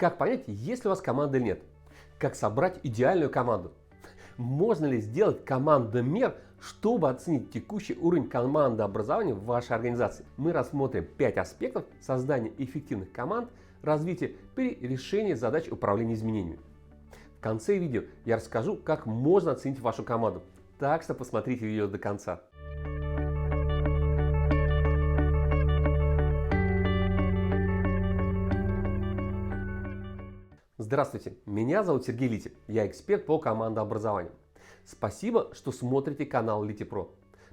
Как понять, есть ли у вас команда или нет? Как собрать идеальную команду? Можно ли сделать командомер, чтобы оценить текущий уровень командообразования в вашей организации? Мы рассмотрим 5 аспектов создания эффективных команд, развития при решении задач управления изменениями. В конце видео я расскажу, как можно оценить вашу команду. Так что посмотрите видео до конца. Здравствуйте, меня зовут Сергей Литик, я эксперт по командообразованию. Спасибо, что смотрите канал LitiPro.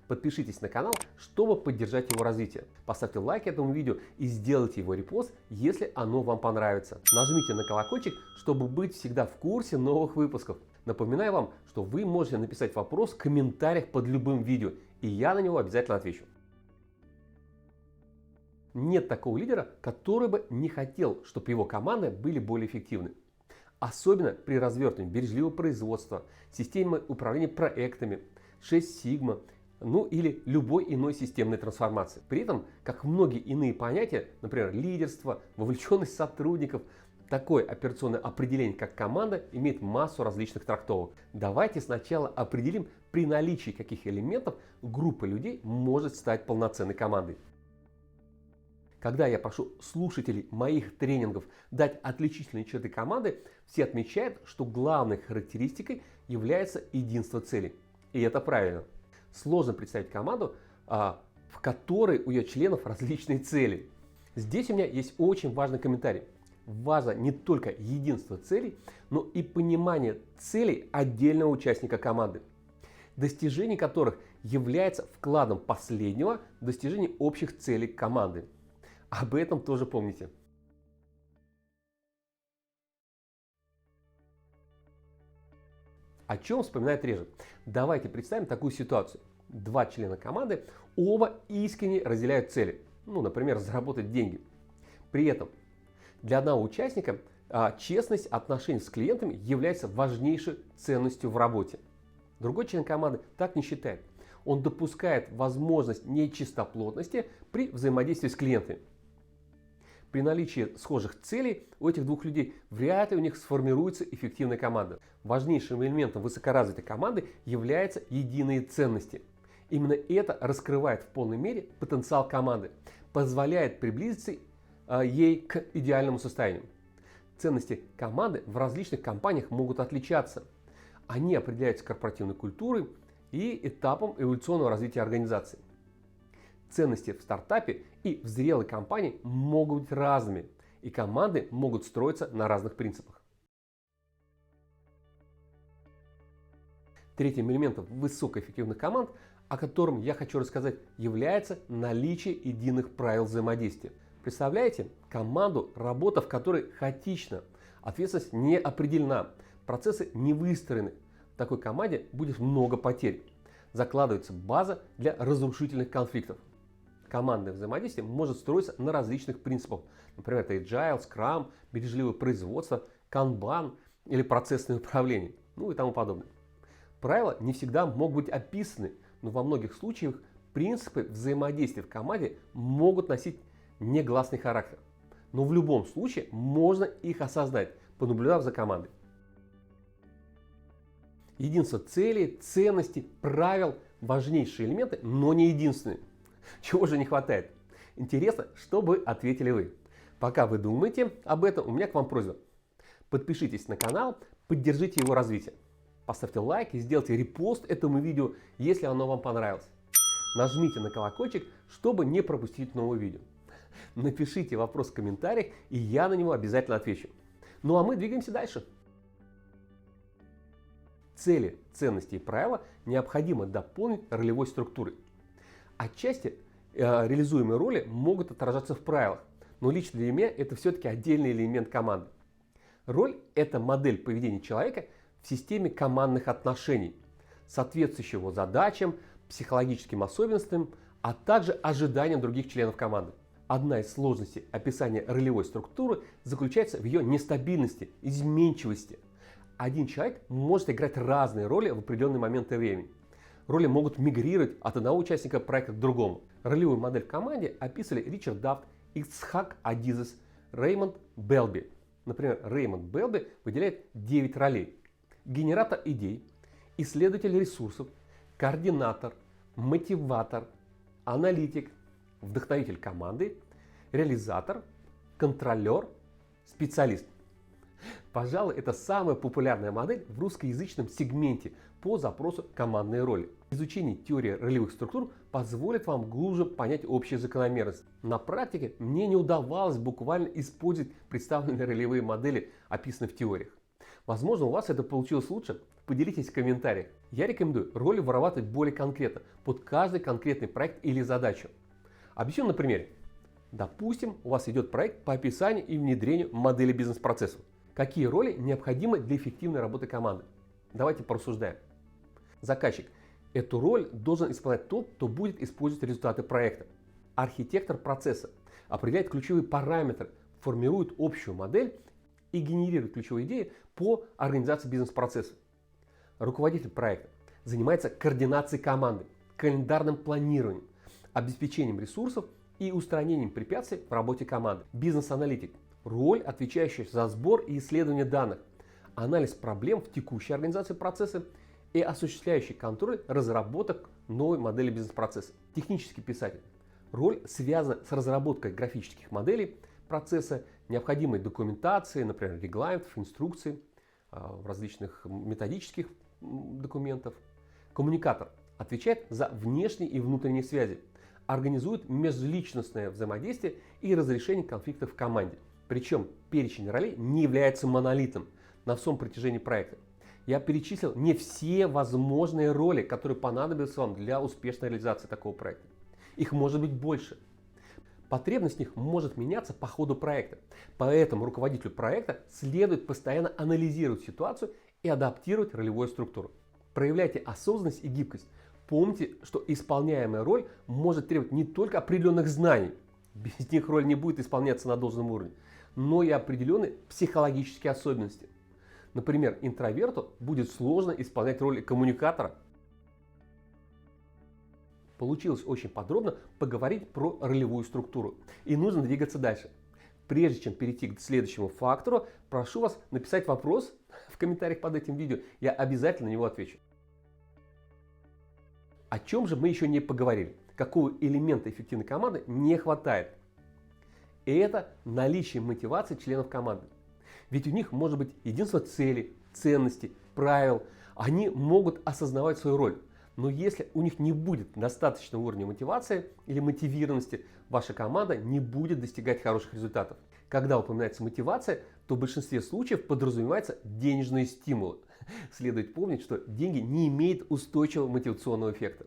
Подпишитесь на канал, чтобы поддержать его развитие. Поставьте лайк этому видео и сделайте его репост, если оно вам понравится. Нажмите на колокольчик, чтобы быть всегда в курсе новых выпусков. Напоминаю вам, что вы можете написать вопрос в комментариях под любым видео, и я на него обязательно отвечу. Нет такого лидера, который бы не хотел, чтобы его команды были более эффективны. Особенно при развертывании бережливого производства, системы управления проектами, 6 Sigma, или любой иной системной трансформации. При этом, как многие иные понятия, например, лидерство, вовлеченность сотрудников, такое операционное определение, как команда, имеет массу различных трактовок. Давайте сначала определим, при наличии каких элементов группа людей может стать полноценной командой. Когда я прошу слушателей моих тренингов дать отличительные черты команды, все отмечают, что главной характеристикой является единство целей. И это правильно. Сложно представить команду, в которой у ее членов различные цели. Здесь у меня есть очень важный комментарий. Важно не только единство целей, но и понимание целей отдельного участника команды, достижение которых является вкладом последнего в достижение общих целей команды. Об этом тоже помните. О чем вспоминают реже? Давайте представим такую ситуацию. Два члена команды оба искренне разделяют цели. Например, заработать деньги. При этом для одного участника честность отношений с клиентами является важнейшей ценностью в работе. Другой член команды так не считает. Он допускает возможность нечистоплотности при взаимодействии с клиентами. При наличии схожих целей у этих двух людей вряд ли у них сформируется эффективная команда. Важнейшим элементом высокоразвитой команды являются единые ценности. Именно это раскрывает в полной мере потенциал команды, позволяет приблизиться ей к идеальному состоянию. Ценности команды в различных компаниях могут отличаться. Они определяются корпоративной культурой и этапом эволюционного развития организации. Ценности в стартапе и в зрелой компании могут быть разными, и команды могут строиться на разных принципах. Третьим элементом высокоэффективных команд, о котором я хочу рассказать, является наличие единых правил взаимодействия. Представляете команду, работа в которой хаотична, ответственность не определена, процессы не выстроены. В такой команде будет много потерь. Закладывается база для разрушительных конфликтов. Командное взаимодействие может строиться на различных принципах. Например, это Agile, Scrum, бережливое производство, Kanban или процессное управление, и тому подобное. Правила не всегда могут быть описаны, но во многих случаях принципы взаимодействия в команде могут носить негласный характер. Но в любом случае можно их осознать, понаблюдав за командой. Единство целей, ценностей, правил – важнейшие элементы, но не единственные. Чего же не хватает? Интересно, что бы ответили вы? Пока вы думаете об этом, у меня к вам просьба. Подпишитесь на канал, поддержите его развитие. Поставьте лайк и сделайте репост этому видео, если оно вам понравилось. Нажмите на колокольчик, чтобы не пропустить новые видео. Напишите вопрос в комментариях, и я на него обязательно отвечу. А мы двигаемся дальше. Цели, ценности и правила необходимо дополнить ролевой структурой. Отчасти реализуемые роли могут отражаться в правилах, но лично для меня это все-таки отдельный элемент команды. Роль – это модель поведения человека в системе командных отношений, соответствующая его задачам, психологическим особенностям, а также ожиданиям других членов команды. Одна из сложностей описания ролевой структуры заключается в ее нестабильности, изменчивости. Один человек может играть разные роли в определенные моменты времени. Роли могут мигрировать от одного участника проекта к другому. Ролевую модель в команде описывали Ричард Дафт, Ицхак Адизес, Реймонд Белби. Например, Реймонд Белби выделяет 9 ролей. Генератор идей, исследователь ресурсов, координатор, мотиватор, аналитик, вдохновитель команды, реализатор, контролер, специалист. Пожалуй, это самая популярная модель в русскоязычном сегменте по запросу командной роли. Изучение теории ролевых структур позволит вам глубже понять общие закономерности. На практике мне не удавалось буквально использовать представленные ролевые модели, описанные в теориях. Возможно, у вас это получилось лучше? Поделитесь в комментариях. Я рекомендую роли вырабатывать более конкретно, под каждый конкретный проект или задачу. Объясню на примере. Допустим, у вас идет проект по описанию и внедрению модели бизнес-процессов. Какие роли необходимы для эффективной работы команды? Давайте порассуждаем. Заказчик. Эту роль должен исполнять тот, кто будет использовать результаты проекта. Архитектор процесса определяет ключевые параметры, формирует общую модель и генерирует ключевые идеи по организации бизнес-процесса. Руководитель проекта занимается координацией команды, календарным планированием, обеспечением ресурсов и устранением препятствий в работе команды. Бизнес-аналитик – роль, отвечающая за сбор и исследование данных, анализ проблем в текущей организации процесса и осуществляющий контроль разработок новой модели бизнес-процесса. Технический писатель – роль связана с разработкой графических моделей процесса, необходимой документации, например, регламентов, инструкций, различных методических документов. Коммуникатор отвечает за внешние и внутренние связи, организует межличностное взаимодействие и разрешение конфликтов в команде. Причем перечень ролей не является монолитом на всем протяжении проекта. Я перечислил не все возможные роли, которые понадобятся вам для успешной реализации такого проекта. Их может быть больше. Потребность в них может меняться по ходу проекта. Поэтому руководителю проекта следует постоянно анализировать ситуацию и адаптировать ролевую структуру. Проявляйте осознанность и гибкость. Помните, что исполняемая роль может требовать не только определенных знаний, без них роль не будет исполняться на должном уровне, но и определенные психологические особенности. Например, интроверту будет сложно исполнять роль коммуникатора. Получилось очень подробно поговорить про ролевую структуру. И нужно двигаться дальше. Прежде чем перейти к следующему фактору, прошу вас написать вопрос в комментариях под этим видео. Я обязательно на него отвечу. О чем же мы еще не поговорили? Какого элемента эффективной команды не хватает? И это наличие мотивации членов команды. Ведь у них может быть единство целей, ценностей, правил. Они могут осознавать свою роль. Но если у них не будет достаточного уровня мотивации или мотивированности, ваша команда не будет достигать хороших результатов. Когда упоминается мотивация, то в большинстве случаев подразумеваются денежные стимулы. Следует помнить, что деньги не имеют устойчивого мотивационного эффекта,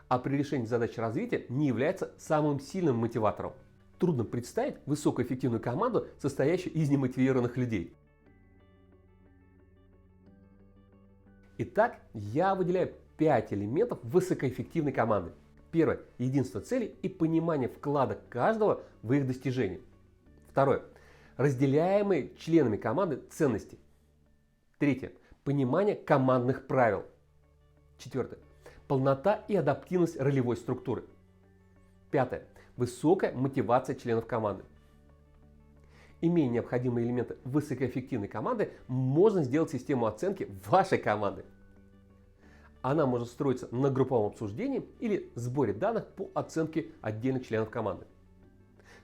а при решении задач развития не является самым сильным мотиватором. Трудно представить высокоэффективную команду, состоящую из немотивированных людей. Итак, я выделяю 5 элементов высокоэффективной команды. Первое – единство целей и понимание вклада каждого в их достижение. Второе – разделяемые членами команды ценности. Третье – понимание командных правил. Четвертое – полнота и адаптивность ролевой структуры. Пятое – высокая мотивация членов команды. Имея необходимые элементы высокоэффективной команды, можно сделать систему оценки вашей команды. Она может строиться на групповом обсуждении или сборе данных по оценке отдельных членов команды.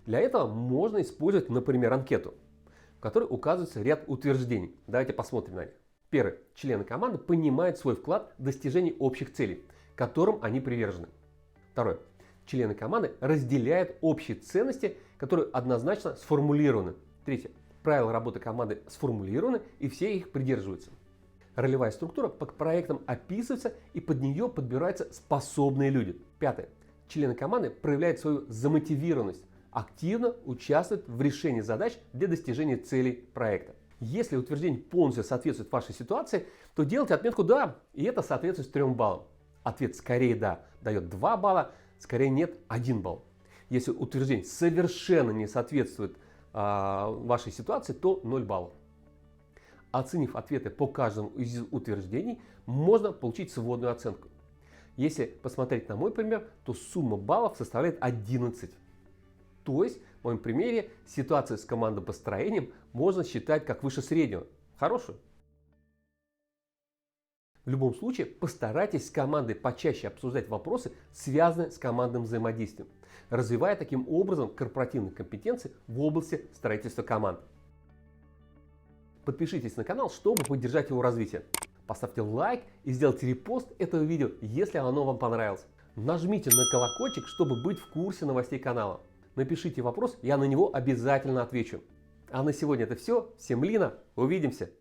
Для этого можно использовать, например, анкету, в которой указывается ряд утверждений. Давайте посмотрим на них. Первое. Члены команды понимают свой вклад в достижение общих целей, которым они привержены. Второе. Члены команды разделяют общие ценности, которые однозначно сформулированы. Третье. Правила работы команды сформулированы и все их придерживаются. Ролевая структура по проектам описывается и под нее подбираются способные люди. Пятое. Члены команды проявляют свою замотивированность, активно участвуют в решении задач для достижения целей проекта. Если утверждение полностью соответствует вашей ситуации, то делайте отметку «да», и это соответствует 3 баллам. Ответ «скорее да» дает 2 балла, «скорее нет» 1 балл. Если утверждение совершенно не соответствует вашей ситуации, то 0 баллов. Оценив ответы по каждому из утверждений, можно получить сводную оценку. Если посмотреть на мой пример, то сумма баллов составляет 11. То есть, в моем примере, ситуацию с командопостроением можно считать как выше среднего. Хорошую. В любом случае, постарайтесь с командой почаще обсуждать вопросы, связанные с командным взаимодействием, развивая таким образом корпоративные компетенции в области строительства команд. Подпишитесь на канал, чтобы поддержать его развитие. Поставьте лайк и сделайте репост этого видео, если оно вам понравилось. Нажмите на колокольчик, чтобы быть в курсе новостей канала. Напишите вопрос, я на него обязательно отвечу. А на сегодня это все. Всем лина, увидимся!